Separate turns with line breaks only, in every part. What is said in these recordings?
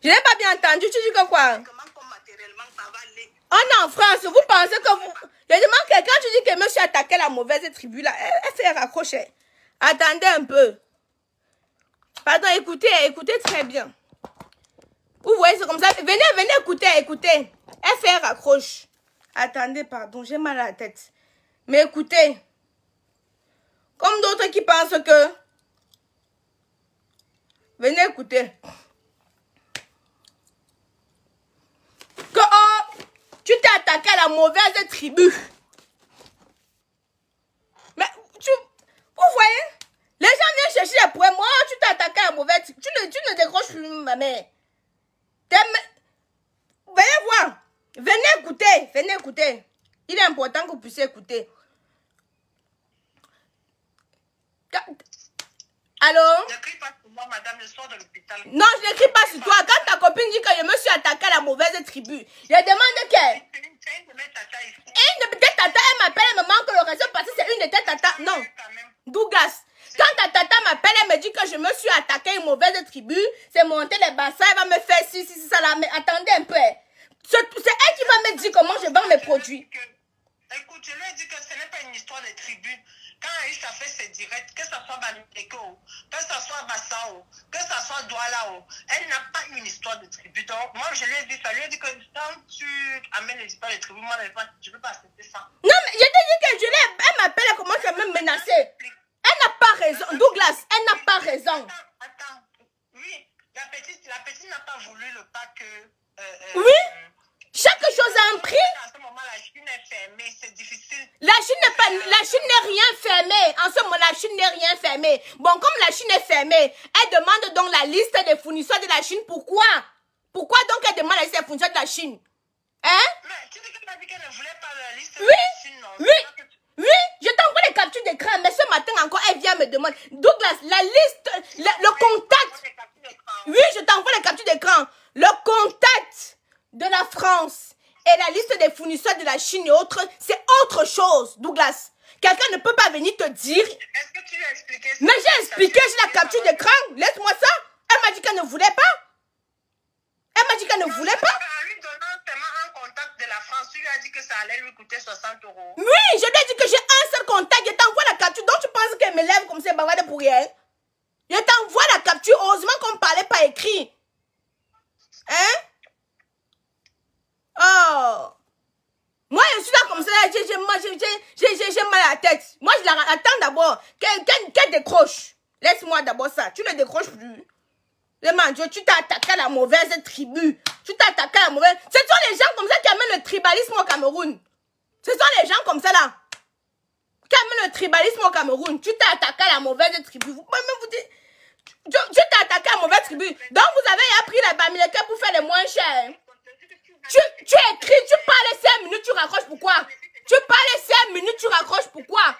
Je n'ai pas bien entendu, tu dis que quoi? On est en France, vous pensez que vous... Je demande que quand tu dis que monsieur attaquait la mauvaise tribu, là, elle fait raccrocher. Attendez un peu. Pardon, écoutez très bien. Vous voyez, c'est comme ça. Venez écoutez. Elle fait raccroche. Attendez, pardon, j'ai mal à la tête. Mais écoutez. Comme d'autres qui pensent que... Venez écouter. Que tu t'es attaqué à la mauvaise tribu. Mais vous voyez, les gens viennent chercher les poèmes. Moi, tu t'es attaqué à la mauvaise tribu. Tu ne décroches plus, ma mère. Venez voir. Venez écouter. Il est important que vous puissiez écouter. Allô?
N'écris pas sur moi, madame, je sors de l'hôpital.
Non, je n'écris pas sur toi. Quand ta copine dit que je me suis attaqué à la mauvaise tribu, je demande qu'elle.
C'est une de mes tatas ici.
Une de tes tatas, elle m'appelle, elle me manque le réseau parce que c'est une de tes tatas. Non. Douglas, quand ta tata m'appelle, elle me dit que je me suis attaqué à une mauvaise tribu, c'est monter les bassins, elle va me faire ci, ça là. Mais attendez un peu. C'est elle qui va me dire comment je vends mes produits.
Écoute, je lui ai dit que ce n'est pas une histoire de tribu. Quand Aïcha fait ses directs, que ce soit Banuteko, que ce soit Bassao, que ce soit Douala, elle n'a pas une histoire de tribu. Donc, moi, je lui ai dit ça. Je lui ai dit que quand tu amènes les histoires de tribu, moi, je ne peux pas accepter ça.
Non, mais je t'ai dit que elle m'appelle, elle commence à me menacer. Elle n'a pas raison. Douglas, elle n'a pas raison.
Attends. Oui, la petite n'a pas voulu le pas que...
oui. Chaque chose a un prix.
En ce moment, la Chine est fermée, c'est difficile.
La Chine n'est rien fermée. En ce moment, la Chine n'est rien fermée. Bon, comme la Chine est fermée, elle demande donc la liste des fournisseurs de la Chine. Pourquoi? Pourquoi donc elle demande la liste des fournisseurs de la Chine? Hein?
Mais tu dis qu'elle a dit qu'elle ne voulait pas la liste
oui,
de la Chine, non?
Oui, je t'envoie les captures d'écran, mais ce matin encore, elle vient me demander. Douglas, la liste, le contact. Oui, je t'envoie les captures d'écran. Le contact de la France et la liste des fournisseurs de la Chine et autres, c'est autre chose, Douglas. Quelqu'un ne peut pas venir te dire.
Est-ce que tu lui as expliqué ça?
Mais j'ai expliqué, j'ai la capture d'écran. Laisse-moi ça. Elle m'a dit qu'elle ne voulait pas. Elle m'a dit qu'elle ne voulait pas.
En lui donnant tellement un contact de la France, tu lui as dit que ça allait lui coûter 60 €.
Oui, je lui ai dit que j'ai un seul contact. Je t'envoie la capture. Donc tu penses qu'elle me lève comme ça, bavarde pour rien? Je t'envoie la capture. Heureusement qu'on ne parlait pas écrit. Hein? Oh! Moi, je suis là comme ça, j'ai mal à la tête. Moi, je la attends d'abord. Qu'elle décroche. Laisse-moi d'abord ça. Tu ne décroches plus. Tu t'es attaqué à la mauvaise tribu. Tu t'es attaqué à la mauvaise... Ce sont les gens comme ça qui amènent le tribalisme au Cameroun. Ce sont les gens comme ça là. Qui amènent le tribalisme au Cameroun. Tu t'es attaqué à la mauvaise tribu. Vous pouvez même vous dire... Tu t'es attaqué à la mauvaise tribu. Donc vous avez appris les bamilekés pour faire les moins chers. Tu écris, tu parles 5 minutes, tu raccroches, pourquoi? Tu parles 5 minutes, tu raccroches, pourquoi?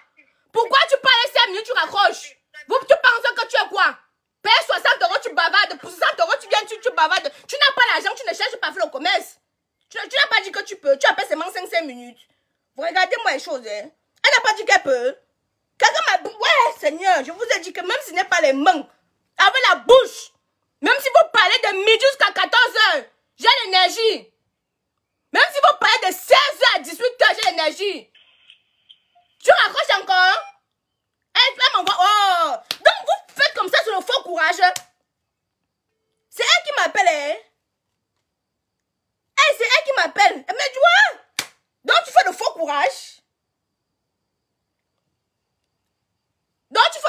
Pourquoi tu parles 5 minutes, tu raccroches? Tu penses que tu es quoi? Paye 60 €, tu bavardes. Pour 60 €, tu viens, tu bavardes. Tu n'as pas l'argent, tu ne cherches pas à faire le commerce. Tu n'as pas dit que tu peux. Tu appelles seulement 5 minutes. Vous regardez-moi les choses, hein. Elle n'a pas dit qu'elle peut. Quelqu'un m'a... Ouais, Seigneur, je vous ai dit que même si ce n'est pas les mains, avec la bouche, même si vous parlez de midi jusqu'à 14 h, j'ai l'énergie. Même si vous parlez de 16 h à 18 h, j'ai l'énergie. Tu raccroches encore? Elle m'envoie. Oh! Donc vous faites comme ça sur le faux courage. C'est elle qui m'appelle, hein? C'est elle qui m'appelle. Elle me dit, ouais. Donc tu fais le faux courage. Donc tu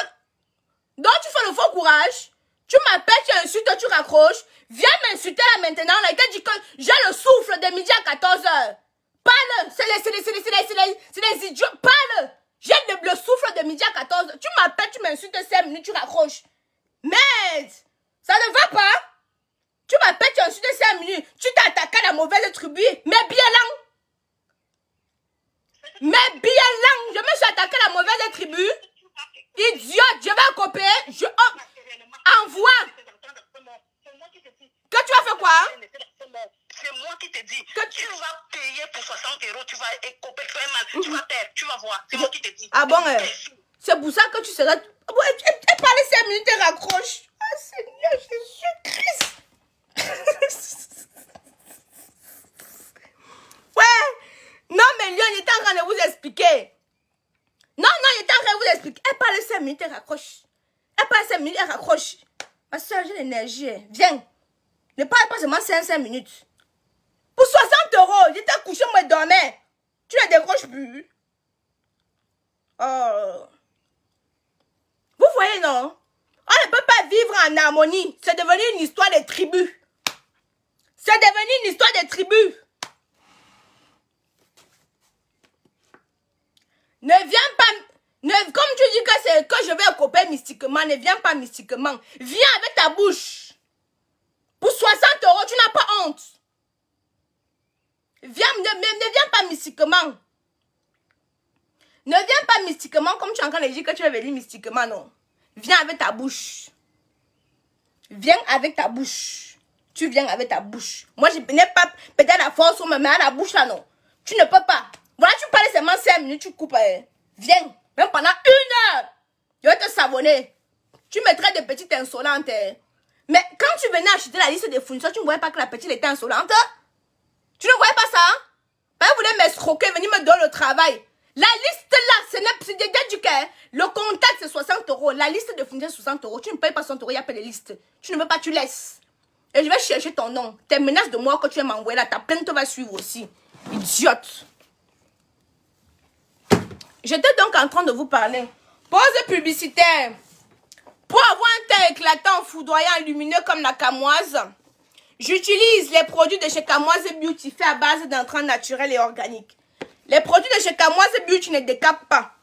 fais le faux courage. Tu m'appelles, tu insultes, tu raccroches. Viens m'insulter là maintenant. Là, il t'a dit que j'ai le souffle de midi à 14 h. Parle. C'est les idiots. Parle. J'ai le souffle de midi à 14 h. Tu m'appelles, tu m'insultes 5 minutes, tu raccroches. Merde. Ça ne va pas. Tu m'appelles, tu insultes 5 minutes. Tu t'es attaqué à la mauvaise tribu. Mais bien là. Mais bien là. Je me suis attaqué à la mauvaise tribu. Idiote. Je vais copier. Je envoie. Que tu as fait quoi?
C'est moi qui te dis que tu vas payer pour 60 €, tu vas écoper très mal, tu vas perdre, tu vas voir. C'est moi qui te dis.
Ah bon, c'est pour ça que tu seras... Elle parlait 5 minutes et raccroche. Ah Seigneur Jésus-Christ. expliquer. Non, j'étais en train de vous expliquer. Elle parle 5 minutes, elle raccroche. Elle parle 5 minutes, elle raccroche. Ma soeur, j'ai l'énergie. Viens. Ne parle pas seulement 5 minutes. Pour 60 €, j'étais couché, moi, je dormais. Tu ne décroches plus. Oh. Vous voyez, non? On ne peut pas vivre en harmonie. C'est devenu une histoire de tribus. C'est devenu une histoire de tribus. Ne viens pas, comme tu dis que je vais couper mystiquement, ne viens pas mystiquement. Viens avec ta bouche. Pour 60 €, tu n'as pas honte. Viens, ne viens pas mystiquement. Ne viens pas mystiquement comme tu es en train de dire que tu es venu mystiquement, non. Viens avec ta bouche. Viens avec ta bouche. Tu viens avec ta bouche. Moi, je n'ai pas peut-être la force où me met à la bouche là, non. Tu ne peux pas. Voilà, tu parles seulement 5 minutes, tu coupes. Viens. Même pendant 1 heure. Je vais te savonner. Tu me traites de petite insolente. Mais quand tu venais acheter la liste des fournisseurs, tu ne voyais pas que la petite était insolente. Tu ne voyais pas ça? Ben, vous voulez m'escroquer, venir me donner le travail. La liste là, ce n'est pas du cœur. Le contact, c'est 60 €. La liste de fournisseurs, 60 €. Tu ne payes pas 60 €, il n'y a pas de liste. Tu ne veux pas, tu laisses. Et je vais chercher ton nom. Tes menaces de moi que tu vas m'envoyer là, ta plainte va suivre aussi. Idiote. J'étais donc en train de vous parler. Pause publicitaire. Pour avoir un teint éclatant, foudroyant, lumineux comme la camoise, j'utilise les produits de chez Camoise Beauty faits à base d'intrants naturels et organiques. Les produits de chez Camoise Beauty ne décapent pas.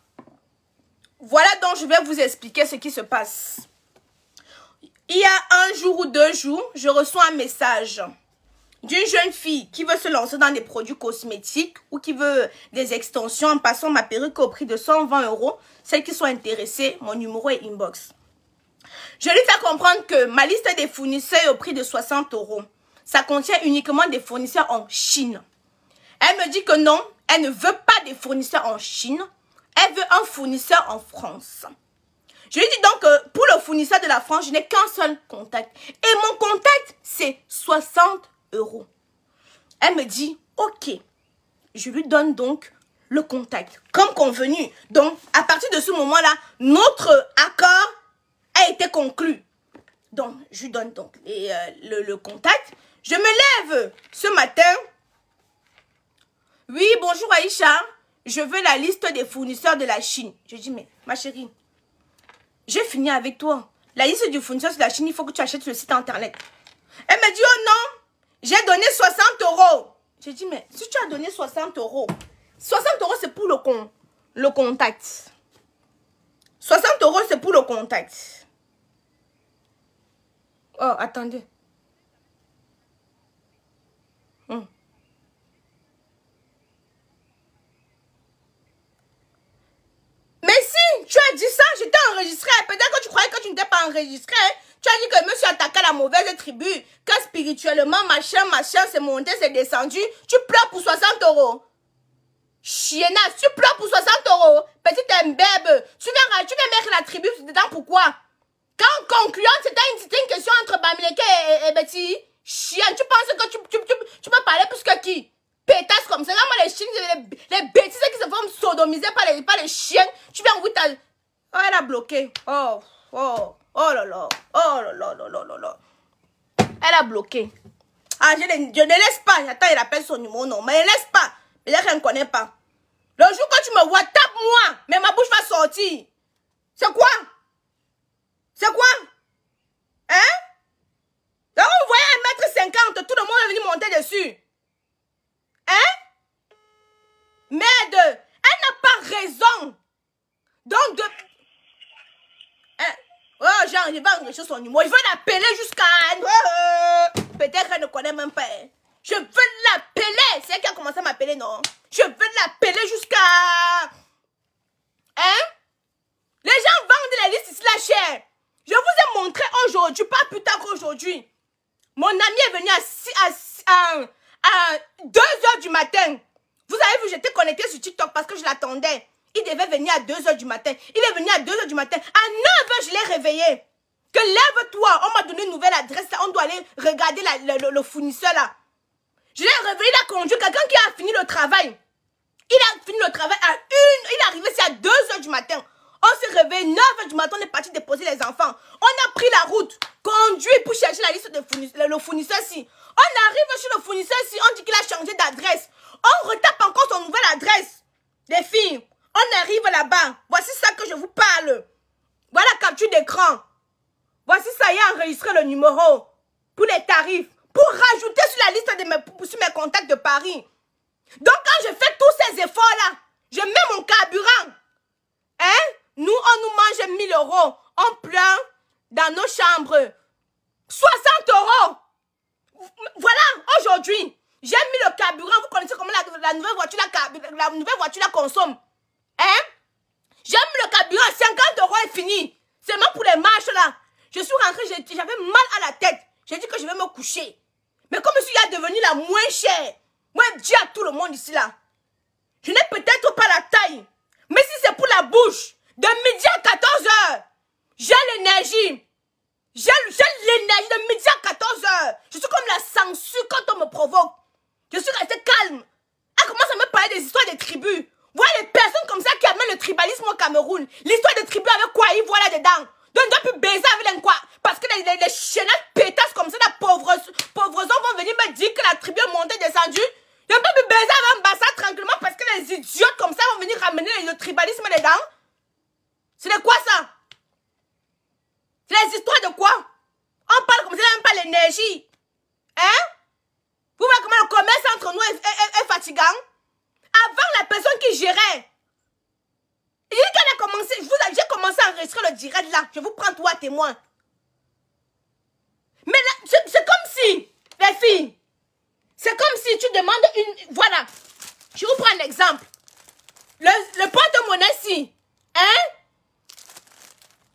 Voilà donc je vais vous expliquer ce qui se passe. Il y a 1 jour ou 2 jours, je reçois un message d'une jeune fille qui veut se lancer dans des produits cosmétiques ou qui veut des extensions en passant ma perruque au prix de 120 €. Celles qui sont intéressées, mon numéro est inbox. Je lui fais comprendre que ma liste des fournisseurs est au prix de 60 €. Ça contient uniquement des fournisseurs en Chine. Elle me dit que non, elle ne veut pas des fournisseurs en Chine. Elle veut un fournisseur en France. Je lui dis donc que pour le fournisseur de la France, je n'ai qu'un seul contact. Et mon contact, c'est 60 €. Elle me dit, ok. Je lui donne donc le contact, comme convenu. Donc, à partir de ce moment-là, notre accord a été conclu. Donc, je lui donne donc le contact. Je me lève ce matin. Oui, bonjour Aïcha. Je veux la liste des fournisseurs de la Chine. Je dis, mais ma chérie, j'ai fini avec toi. La liste du fournisseur de la Chine, il faut que tu achètes le site internet. Elle me dit, oh non, j'ai donné 60 €. J'ai dit, mais si tu as donné 60 €, 60 € c'est pour le contact. 60 € c'est pour le contact. Oh, attendez. Mais si tu as dit ça, j'étais enregistré. Peut-être que tu croyais que tu n'étais pas enregistré. Tu as dit que monsieur attaquait la mauvaise tribu. Que spirituellement, machin, c'est monté, c'est descendu. Tu pleures pour 60 €. Chiennasse, tu pleures pour 60 €. Petite imbèbe. Tu viens mettre la tribu dedans, pourquoi? Quand concluant, c'était une question entre Bamileke et Betty. Chienne, tu penses que tu peux parler plus que qui? Pétasse comme ça. Là, moi, les chiens, les bêtises qui se font sodomiser par les chiens. Tu viens ouvrir ta... Oh, elle a bloqué. Oh là là. Oh là là là là là là. Elle a bloqué. Ah, je ne laisse pas. J'attends, il appelle son numéro, non. Mais je ne laisse pas. Mais là, je ne connais pas. Le jour que tu me vois, tape-moi. Mais ma bouche va sortir. C'est quoi? C'est quoi? Hein? Donc, vous voyez 1,50 m, tout le monde est venu monter dessus. Hein? Merde, elle n'a pas raison. Donc, oh, genre, il va enregistrer son numéro. Il veut l'appeler jusqu'à... Peut-être qu'elle ne connaît même pas. Je veux l'appeler. C'est elle qui a commencé à m'appeler, non? Je veux l'appeler jusqu'à... Hein? Les gens vendent les listes ici, la chère. Je vous ai montré aujourd'hui, pas plus tard qu'aujourd'hui. Mon ami est venu à 2 h du matin. Vous avez vu, j'étais connectée sur TikTok parce que je l'attendais. Il devait venir à 2 h du matin. Il est venu à 2 h du matin. À 9 h, je l'ai réveillé. Que lève-toi. On m'a donné une nouvelle adresse. On doit aller regarder le fournisseur là. Je l'ai réveillé, il a conduit quelqu'un qui a fini le travail. Il a fini le travail à 1h. Il est arrivé ici à 2h du matin. On s'est réveillé 9h du matin. On est parti déposer les enfants. On a pris la route. Conduit pour chercher la liste de le fournisseur-ci. On arrive chez le fournisseur-ci. On dit qu'il a changé d'adresse. On retape encore son nouvelle adresse. Les filles, on arrive là-bas. Voici ça que je vous parle. Voilà la capture d'écran. Voici ça, il a enregistré le numéro pour les tarifs. Pour rajouter sur la liste de sur mes contacts de Paris. Donc quand je fais tous ces efforts-là, je mets mon carburant. Hein? Nous, on nous mange 1000 €. On pleure dans nos chambres. 60 €. Voilà, aujourd'hui, j'ai mis le carburant. Vous connaissez comment la nouvelle voiture la consomme. Hein? J'ai mis le carburant, 50 € est fini. Seulement pour les marches là. Je suis rentrée, j'avais mal à la tête. J'ai dit que je vais me coucher. Mais comme celui-là est devenu la moins chère, moi je dis à tout le monde ici là, je n'ai peut-être pas la taille. Mais si c'est pour la bouche, de midi à 14 h, j'ai l'énergie. J'ai l'énergie de midi à 14 h. Je suis comme la censure quand on me provoque. Je suis restée calme. Elle commence à me parler des histoires des tribus. Voilà les personnes comme ça qui amènent le tribalisme au Cameroun. L'histoire des tribus avec quoi ils voient là-dedans. Donc on doit plus baiser avec les quoi. Parce que les chénats pétasses comme ça, les pauvres hommes vont venir me dire que la tribu est montée descendue. Je ne peux plus baiser avec Mbassa tranquillement parce que les idiotes comme ça vont venir ramener le tribalisme dedans. C'est de quoi ça? C'est les histoires de quoi? On parle comme ça, même pas l'énergie. Hein? Vous voyez comment le commerce entre nous est fatigant? Avant, la personne qui gérait, j'ai dit qu'elle a commencé, j'ai commencé à enregistrer le direct là. Je vous prends 3 témoins. Mais là, c'est comme si, les filles, c'est comme si tu demandes une... Voilà. Je vous prends un exemple. Le porte-monnaie-ci, hein?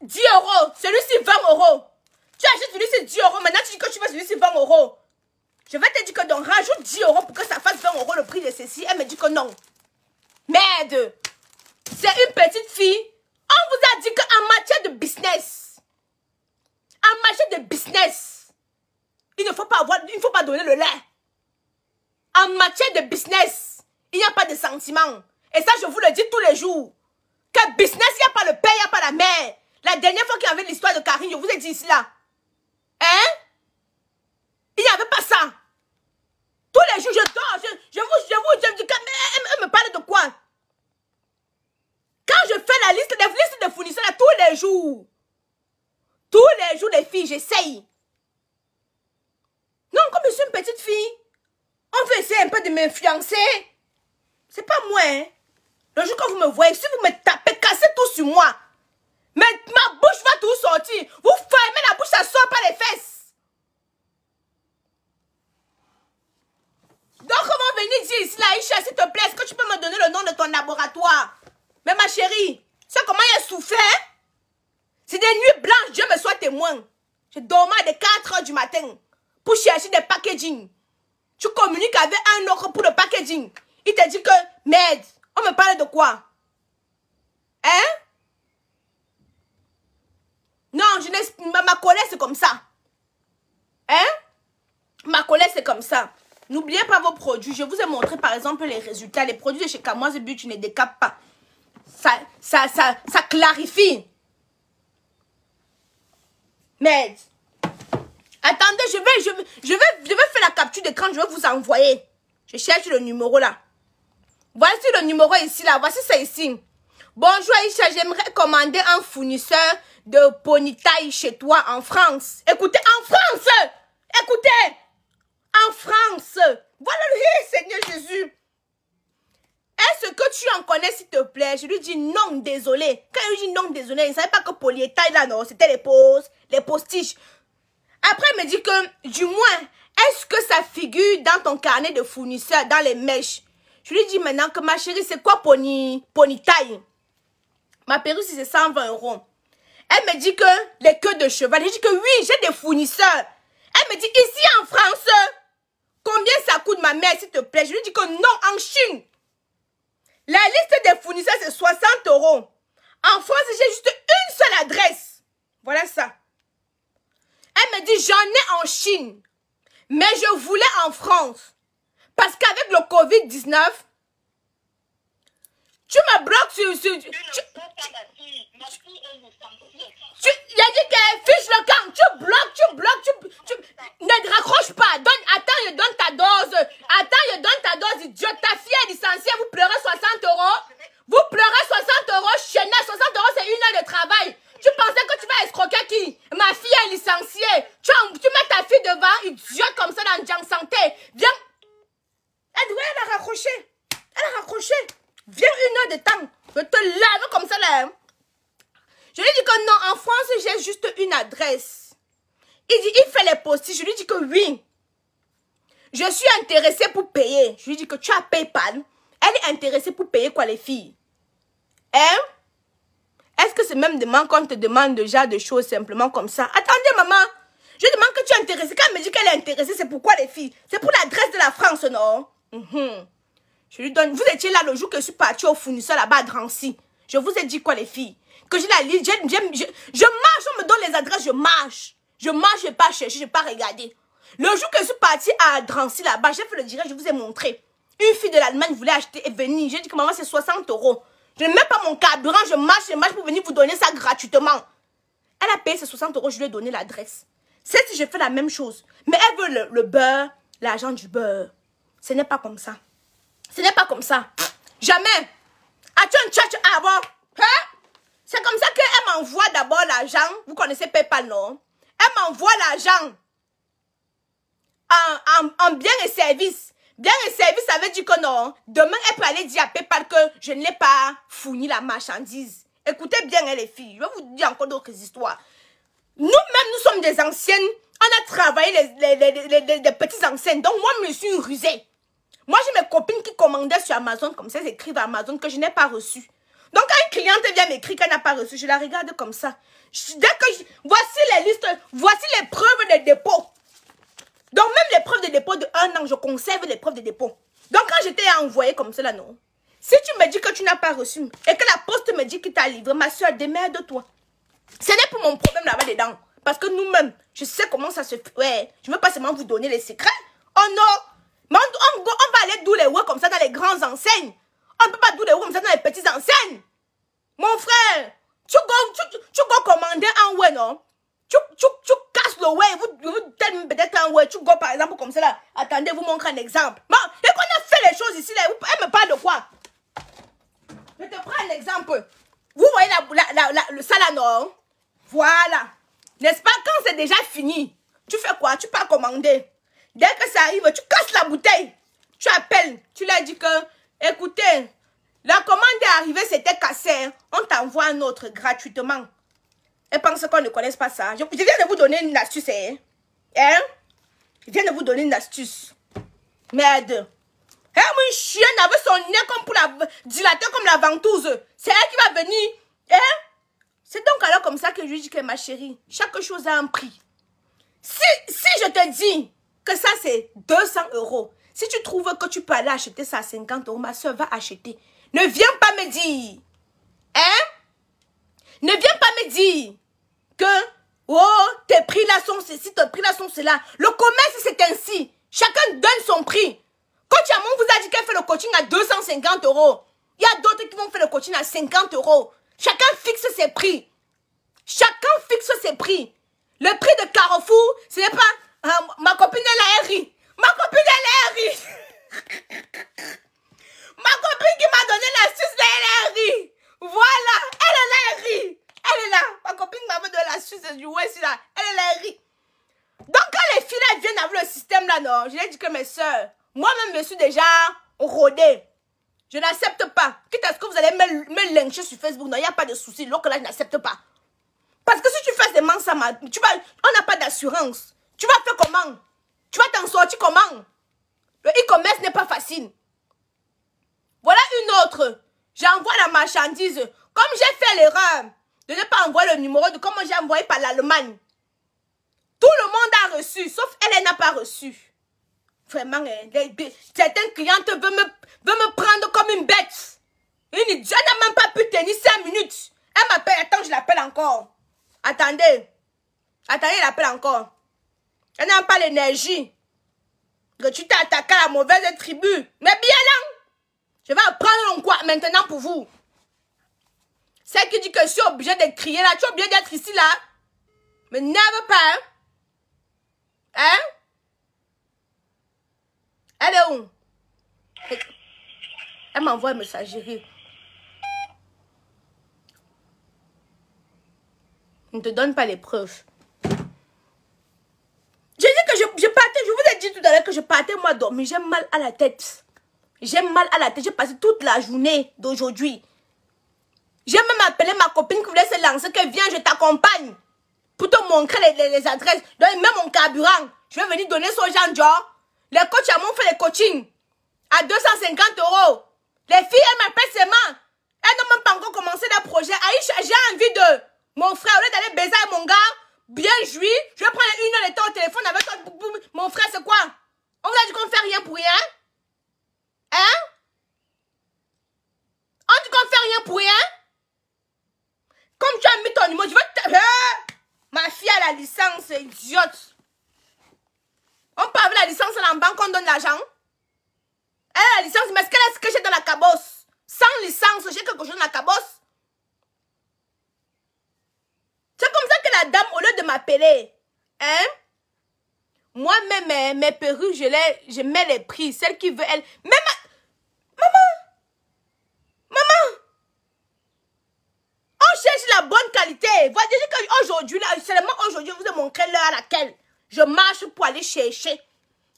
10 €. Celui-ci, 20 €. Tu achètes celui-ci 10 €. Maintenant, tu dis que tu veux celui-ci 20 €. Je vais te dire que donc, rajoute 10 € pour que ça fasse 20 € le prix de ceci. Elle me dit que non. Merde. C'est une petite fille. On vous a dit qu'en matière de business, il ne faut pas donner le lait. En matière de business, il n'y a pas de sentiments. Et ça, je vous le dis tous les jours. Que business, il n'y a pas le père, il n'y a pas la mère. La dernière fois qu'il y avait l'histoire de Karine, je vous ai dit ici là. Hein? Il n'y avait pas ça. Tous les jours, je dors. Je dis, elle me parle de quoi? Quand je fais la liste de fournisseurs là, tous les jours, les filles, j'essaye. Non, comme je suis une petite fille, on veut essayer un peu de m'influencer. C'est pas moi, hein. Le jour que vous me voyez, si vous me tapez, cassez tout sur moi. Mais ma bouche va tout sortir. Vous fermez la bouche, ça sort pas les fesses. Donc, comment venir dire ici, là, Aïcha, s'il te plaît, est-ce que tu peux me donner le nom de ton laboratoire? Mais ma chérie, c'est comment il a souffert? C'est des nuits blanches, Dieu me soit témoin. Je dormais à 4 h du matin pour chercher des packaging. Tu communiques avec un autre pour le packaging. Il te dit que, merde, on me parle de quoi? Hein? Non, ma colère c'est comme ça. Hein? Ma colère c'est comme ça. N'oubliez pas vos produits. Je vous ai montré par exemple les résultats. Les produits de chez Kamoise Beauty ne décapent pas. Ça clarifie. Merde. Attendez, je vais faire la capture d'écran. Je vais vous envoyer. Je cherche le numéro là. Voici le numéro ici là. Voici ça ici. Bonjour Aïcha, j'aimerais commander un fournisseur de ponytail chez toi en France. Écoutez, en France. Écoutez. En France. Voilà le Seigneur Jésus. Est-ce que tu en connais s'il te plaît? Je lui dis non, désolé. Quand il dit non, désolé, il ne savait pas que polytaille là, non, c'était les postiches. Après, il me dit que, du moins, est-ce que ça figure dans ton carnet de fournisseurs, dans les mèches? Je lui dis maintenant que ma chérie, c'est quoi ponytaille? Ma perruque, c'est 120 €. Elle me dit que les queues de cheval. Je dis que oui, j'ai des fournisseurs. Elle me dit, ici en France, combien ça coûte ma mère, s'il te plaît? Je lui dis que non, en Chine. La liste des fournisseurs, c'est 60 €. En France, j'ai juste une seule adresse. Voilà ça. Elle me dit, j'en ai en Chine. Mais je voulais en France. Parce qu'avec le Covid-19, Tu me bloques sur...
Tu ne peux pas, ma fille. Ma fille est licenciée.
Il a dit qu'elle fiche le camp. Tu bloques. Ne raccroche pas. Attends, je donne ta dose. Attends, je donne ta dose. Idiote, ta fille est licenciée. Vous pleurez 60 €. Vous pleurez 60 € chez nous. 60 € c'est 1 heure de travail. Tu pensais que tu vas escroquer qui? Ma fille est licenciée. Tu mets ta fille devant, idiote comme ça dans Jang Santé. Viens. Elle a raccroché. Viens 1 heure de temps. Je te lave comme ça là. Je lui dis que non, en France, j'ai juste une adresse. Il dit, il fait les postiches. Je lui dis que oui. Je suis intéressée pour payer. Je lui dis que tu as PayPal. Elle est intéressée pour payer quoi, les filles? Hein? Est-ce que c'est même demain qu'on te demande déjà des choses simplement comme ça? Attendez, maman. Je demande que tu es intéressée. Quand elle me dit qu'elle est intéressée, c'est pourquoi, les filles? C'est pour l'adresse de la France, non? Je lui donne. Vous étiez là le jour que je suis partie au fournisseur là-bas à Drancy. Je vous ai dit quoi, les filles? Que j'ai la liste. Je marche, on me donne les adresses, je marche. Je marche, je n'ai pas cherché, je n'ai pas regardé. Le jour que je suis partie à Drancy là-bas, j'ai fait le direct, je vous ai montré. Une fille de l'Allemagne voulait acheter et venir. J'ai dit que maman, c'est 60 €. Je ne mets pas mon carburant, je marche pour venir vous donner ça gratuitement. Elle a payé ses 60 €, je lui ai donné l'adresse. C'est si je fais la même chose. Mais elle veut le beurre, l'argent du beurre. Ce n'est pas comme ça. Ce n'est pas comme ça. Jamais. As-tu un tchatch avant? Hein? C'est comme ça qu'elle m'envoie d'abord l'argent. Vous connaissez PayPal, non? Elle m'envoie l'argent en biens et services. Biens et services, ça veut dire que non. Demain, elle peut aller dire à PayPal que je ne l'ai pas fourni la marchandise. Écoutez bien, les filles. Je vais vous dire encore d'autres histoires. Nous-mêmes, nous sommes des anciennes. On a travaillé les petites enseignes. Donc, moi, je me suis rusée. Moi, j'ai mes copines qui commandaient sur Amazon, comme ça, elles écrivent à Amazon que je n'ai pas reçu. Donc, quand une cliente vient m'écrire qu'elle n'a pas reçu, je la regarde comme ça. Voici les listes, voici les preuves de dépôt. Donc, même les preuves de dépôt de 1 an, je conserve les preuves de dépôt. Donc, quand j'étais envoyée comme ça, là, non. Si tu me dis que tu n'as pas reçu et que la poste me dit qu'il t'a livré, ma soeur, démerde-toi. Ce n'est pas mon problème là-bas dedans. Parce que nous-mêmes, je sais comment ça se fait. Ouais, je ne veux pas seulement vous donner les secrets. Oh non! Mais on va aller d'où les ouais comme ça dans les grandes enseignes. On ne peut pas d'où les ouais comme ça dans les petites enseignes. Mon frère, tu go commander un ouais, non? Tu casses le ouais, vous peut-être un ouais, tu go par exemple comme ça là. Attendez, vous montre un exemple. Bon, et qu'on a fait les choses ici là, elle me parle de quoi? Je te prends un exemple. Vous voyez le ça là, non? Voilà. N'est-ce pas, quand c'est déjà fini, tu fais quoi? Tu peux commander. Dès que ça arrive, tu casses la bouteille. Tu appelles. Tu leur dis que, écoutez, la commande est arrivée, c'était cassé. On t'envoie un autre gratuitement. Et pense qu'on ne connaisse pas ça. Je viens de vous donner une astuce. Hein? Je viens de vous donner une astuce. Merde. Une chienne avec son nez comme pour la dilater comme la ventouse. C'est elle qui va venir. Hein? C'est donc alors comme ça que je lui dis que ma chérie, chaque chose a un prix. Si je te dis que ça c'est 200 €, si tu trouves que tu peux aller acheter ça à 50 €, ma soeur va acheter. Ne viens pas me dire. Hein? Ne viens pas me dire que, oh, tes prix là sont ceci, tes prix là sont cela. Le commerce c'est ainsi. Chacun donne son prix. Coach Amon vous a dit qu'elle fait le coaching à 250 €. Il y a d'autres qui vont faire le coaching à 50 €. Chacun fixe ses prix. Chacun fixe ses prix. Le prix de Carrefour, ce n'est pas... ma copine, elle a ri. Ma copine, elle a ri. Ma copine qui m'a donné l'astuce, elle a ri. Voilà, elle a ri. Elle est là. Ma copine m'avait donné l'astuce du West là. Elle a ri. Donc, quand les filles là, viennent avec le système là, non, je leur ai dit que mes soeurs, moi-même, je me suis déjà rodée. Je n'accepte pas. Quitte à ce que vous allez me lyncher sur Facebook, non, il n'y a pas de souci. Donc là, je n'accepte pas. Parce que si tu fais des mensonges, on n'a pas d'assurance. Tu vas faire comment? Tu vas t'en sortir comment? Le e-commerce n'est pas facile. Voilà une autre. J'envoie la marchandise. Comme j'ai fait l'erreur de ne pas envoyer le numéro de comment j'ai envoyé par l'Allemagne. Tout le monde a reçu, sauf elle n'a pas reçu. Vraiment, certaines clientes veulent me prendre comme une bête. Une idiote n'a même pas pu tenir 5 minutes. Elle m'appelle, attends, je l'appelle encore. Attendez, je l'appelle encore. Elle n'a pas l'énergie. Que tu t'es attaqué à la mauvaise tribu. Mais bien là, Je vais apprendre quoi maintenant pour vous. Celle qui dit que je suis obligée de crier là, tu es obligée d'être ici là. Mais n'avez pas. Hein? Elle est où? Elle m'envoie un messagerie. Ne te donne pas les preuves. J'ai dit que je partais, je vous ai dit tout à l'heure que je partais moi dormir. J'ai mal à la tête. J'ai mal à la tête. J'ai passé toute la journée d'aujourd'hui. J'ai même appelé ma copine qui voulait se lancer, que viens, je t'accompagne. Pour te montrer les adresses. Donc, même mon carburant. Je vais venir donner ça aux gens, genre. Les coachs à m'ont fait les coachings. À 250 €. Les filles, elles m'appellent seulement. Elles n'ont même pas encore commencé leur projet. Aïcha, j'ai envie de... Mon frère, au lieu d'aller baiser avec mon gars, bien joué, je vais prendre 1 heure de temps au téléphone avec toi. Mon frère, c'est quoi? On vous a dit qu'on ne fait rien pour rien? Hein? On dit qu'on ne fait rien pour rien? Comme tu as mis ton numéro, je vais te... Ma fille a la licence, idiote. On parle de la licence à la banque, on donne l'argent. Elle a la licence, mais est-ce qu'elle a ce que j'ai dans la cabosse? Sans licence, j'ai quelque chose dans la cabosse. C'est comme ça que la dame, au lieu de m'appeler, hein? Moi-même, mes perruques, je mets les prix. Celle qui veut, elle... Mais Maman! On cherche la bonne qualité. Voilà, je dis qu'aujourd'hui, seulement aujourd'hui, je vous ai montré l'heure à laquelle je marche pour aller chercher.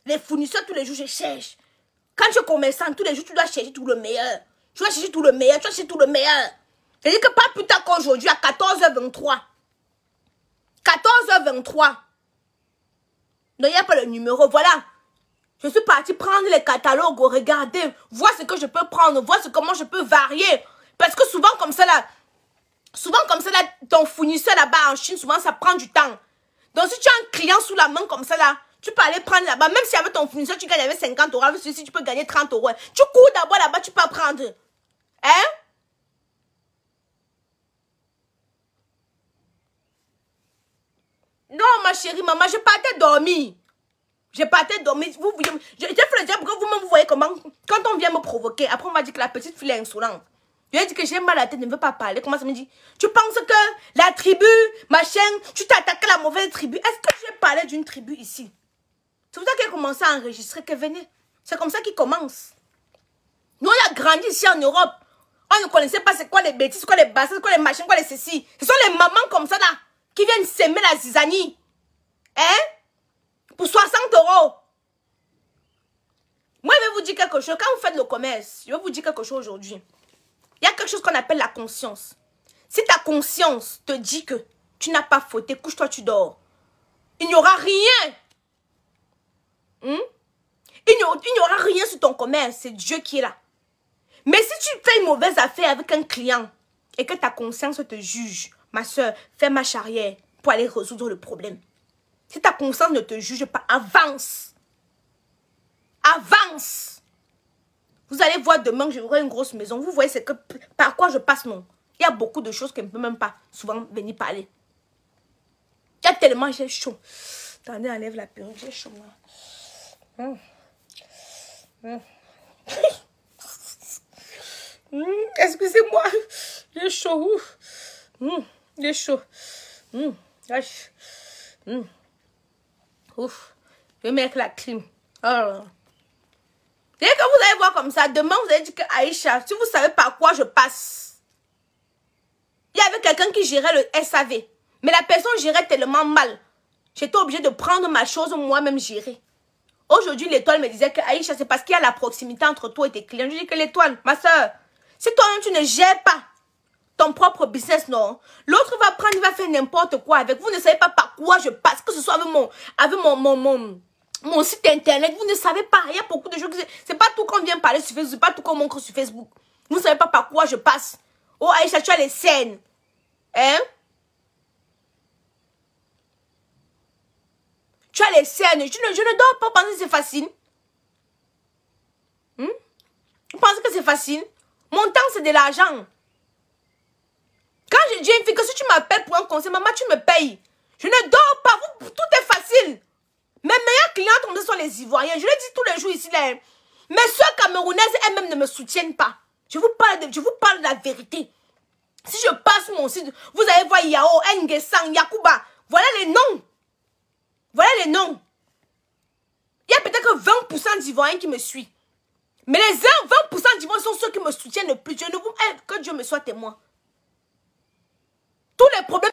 Les fournisseurs, tous les jours, je cherche. Quand tu es commerçant, tous les jours, tu dois chercher tout le meilleur. Tu dois chercher tout le meilleur, tu dois chercher tout le meilleur. Je dis que pas plus tard qu'aujourd'hui, à 14h23. 14h23. Donc, il n'y a pas le numéro. Voilà. Je suis partie prendre les catalogues, regarder, voir ce que je peux prendre, voir comment je peux varier. Parce que souvent, comme ça, là, ton fournisseur là-bas en Chine, souvent, ça prend du temps. Donc, si tu as un client sous la main comme ça, là, tu peux aller prendre là-bas. Même si avec ton fournisseur, tu gagnes avec 50 €, avec celui-ci, tu peux gagner 30 €. Tu cours d'abord là-bas, tu peux prendre. Hein? Non, ma chérie, maman, je partais dormir. Je partais dormir. J'ai fait le diable pour que vous voyez comment, quand on vient me provoquer, après on va dire que la petite fille est insolente. Je lui ai dit que j'ai mal à la tête, ne veut pas parler. Comment ça me dit? Tu penses que la tribu, machin, tu t'attaques à la mauvaise tribu. Est-ce que j'ai parlé d'une tribu ici? C'est pour ça qu'elle a commencé à enregistrer, que venez. C'est comme ça qu'il commence. Nous, on a grandi ici en Europe. On ne connaissait pas c'est quoi les bêtises, c'est quoi les bassins, c'est quoi les machins, quoi les ceci. Ce sont les mamans comme ça là, qui viennent s'aimer la zizanie. Hein? Pour 60 €. Moi, je vais vous dire quelque chose. Quand vous faites le commerce, je vais vous dire quelque chose aujourd'hui. Il y a quelque chose qu'on appelle la conscience. Si ta conscience te dit que tu n'as pas fauté, couche-toi, tu dors. Il n'y aura rien. Il n'y aura rien sur ton commerce. C'est Dieu qui est là. Mais si tu fais une mauvaise affaire avec un client et que ta conscience te juge, ma soeur, fais marche arrière pour aller résoudre le problème. Si ta conscience ne te juge pas, avance. Avance. Vous allez voir demain que j'aurai une grosse maison. Vous voyez c'est que par quoi je passe, non? Il y a beaucoup de choses qu'elle ne peut même pas souvent venir parler. Il y a tellement, j'ai chaud. Attendez, enlève la perruque, j'ai chaud. Excusez-moi, j'ai chaud. J'ai chaud. Ouf, je vais mettre la clim. Oh. Dès que vous allez voir comme ça, demain vous allez dire que Aïcha, si vous savez par quoi je passe. Il y avait quelqu'un qui gérait le SAV. Mais la personne gérait tellement mal. J'étais obligée de prendre ma chose moi-même gérer. Aujourd'hui, l'étoile me disait que Aïcha, c'est parce qu'il y a la proximité entre toi et tes clients. Je dis que l'étoile, ma soeur, si toi-même tu ne gères pas ton propre business, non. L'autre va prendre, il va faire n'importe quoi avec. Vous ne savez pas par quoi je passe. Que ce soit avec mon site internet. Vous ne savez pas. Il y a beaucoup de choses. C'est pas tout qu'on vient parler sur Facebook. C'est pas tout qu'on montre sur Facebook. Vous ne savez pas par quoi je passe. Oh Aïcha, tu as les scènes. Hein? Tu as les scènes. Je ne dors pas penser que c'est facile. Vous pensez que c'est facile? Mon temps, c'est de l'argent. Quand je dis à une fille que si tu m'appelles pour un conseil, maman, tu me payes. Je ne dors pas. Tout est facile. Mes meilleurs clients, ce sont les Ivoiriens. Je le dis tous les jours ici. Là, Mes soeurs camerounaises elles-mêmes ne me soutiennent pas. Je vous parle de la vérité. Si je passe mon site, vous allez voir Yao, Ngesang, Yakuba. Voilà les noms. Voilà les noms. Il y a peut-être que 20% d'Ivoiriens qui me suivent. Mais les 20% d'Ivoiriens sont ceux qui me soutiennent le plus. Que Dieu me soit témoin. Tous les problèmes.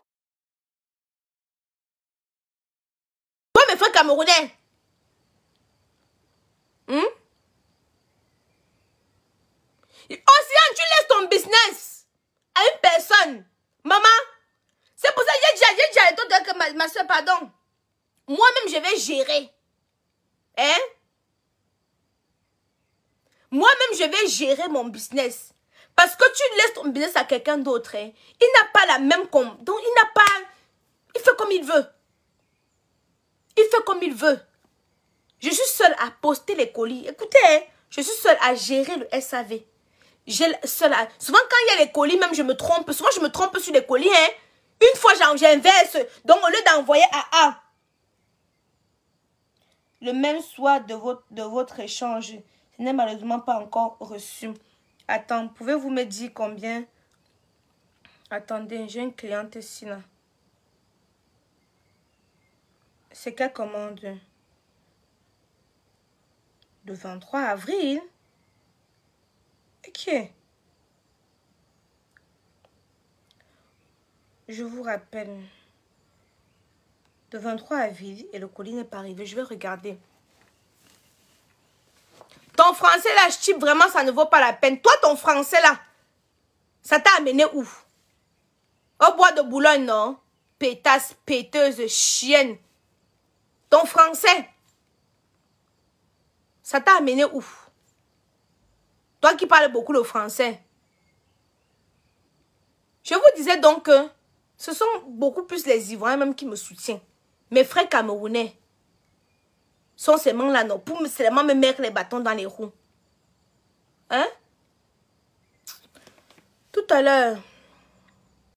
Toi, mes frères camerounais. Océane, tu laisses ton business à une personne. Maman, c'est pour ça que j'ai dit à toi que ma soeur, pardon. Moi-même, je vais gérer. Hein? Moi-même, je vais gérer mon business. Parce que tu laisses ton business à quelqu'un d'autre. Hein? Il n'a pas la même... Donc, il n'a pas... Il fait comme il veut. Il fait comme il veut. Je suis seule à poster les colis. Écoutez, hein, je suis seule à gérer le SAV. Souvent, quand il y a les colis, même je me trompe. Souvent, je me trompe sur les colis. Hein? Une fois, j'inverse. Donc, au lieu d'envoyer à A, le même soir de votre échange, ce n'est malheureusement pas encore reçu. Attends, pouvez-vous me dire combien? Attendez, j'ai une cliente ici, là. C'est quelle commande? Le 23 avril? Ok. Je vous rappelle. Le 23 avril et le colis n'est pas arrivé. Je vais regarder. Ton français là, je type vraiment, ça ne vaut pas la peine. Toi, ton français là, ça t'a amené où? Au bois de Boulogne, non? Pétasse, péteuse, chienne. Ton français, ça t'a amené où? Toi qui parles beaucoup le français. Je vous disais donc que ce sont beaucoup plus les Ivoiriens même qui me soutiennent. Mes frères camerounais sont seulement là, non, pour seulement me mettre les bâtons dans les roues. Hein? Tout à l'heure,